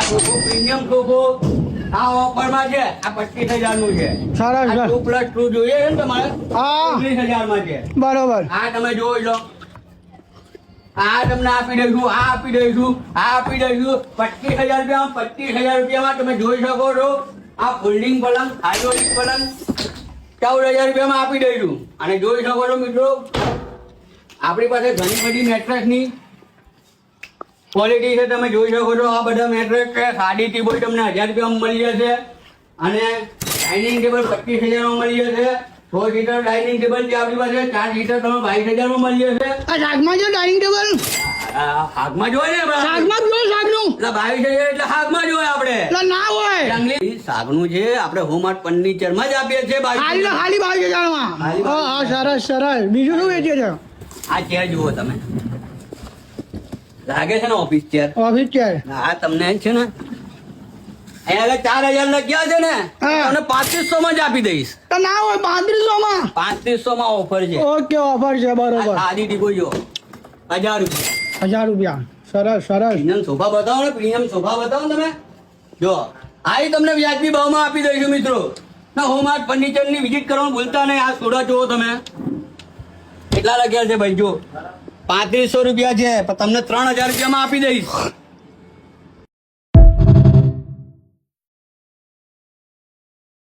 Premium સોફો આ ઓફરમાં છે. આ 25,000 નું છે. સરસ આ 2+2 જોઈએ છે ને તમારે? હા 19,000 માં છે. બરોબર. આ તમે જોઈ લો. આ તમને આપી દઈશું, આ આપી દઈશું, આ આપી દઈશું. 25,000 રૂપિયામાં 25,000 રૂપિયામાં તમે જોઈ શકો છો. આ ફોલ્ડિંગ પલંગ, હાઇડ્રોલિક પલંગ 14,000 રૂપિયામાં આપી દઈશું. અને જોઈ શકો છો મિત્રો, આપણી પાસે ઘણી બધી મેટ્રેસની ક્વોલિટી છે. તમે જોઈ શકો છો આ બધા મેટ્રેસ છે. સાડી ટીબોય તમને 1,000 રૂપિયામાં મળી જશે. અને ડાઇનિંગ ટેબલ 25,000 માં મળી જશે. 6 સીટર ડાઇનિંગ ટેબલ છે આપણી પાસે. 4 સીટર તમે 22,000 માં મળી જશે. આ શાકમાં છે ડાઇનિંગ ટેબલ? હાથમાં જોઈએ ને આપણે. શાકમાં જ જોઈએ શાકનું. એટલે 22,000 એટલે હાથમાં જોઈએ આપણે. એટલે ના હોય. જંગલી શાકનું છે આપણે હોમઆર્ટ ફર્નિચરમાં જ આપીએ છીએ. ખાલી 22,000 માં. હા સરસ સરસ. બીજું શું વેચીએ છે? આ ચેર જુઓ તમે, લાગે છે ને ઓફિસ ચેર? Office chair. આ તમને છે ને અહીંયા 4,000 લખ્યા છે ને, હા. તમને 3500 માં જ આપી દઈશ. તો ના હોય 3500 માં. 3500 માં ઓફર છે. ઓકે ઓફર છે બરોબર. સાદી ટીપો જો 1,000 રૂપિયા. 1,000 રૂપિયા. સરસ સરસ. પ્રીમિયમ સોફા બતાવો ને, પ્રીમિયમ સોફા બતાવો ને તમે. જો આ તમને વ્યાજબી ભાવમાં આપી દઈશું મિત્રો. ના હોમઆર્ટ ફર્નિચર ની વિઝિટ કરવાનું ભૂલતા નહીં. આ સોડા જુઓ તમે કેટલા લખ્યા છે ભાઈ. જો 3500 રૂપિયા છે, પણ તમને 3,000 રૂપિયામાં આપી દઈશ.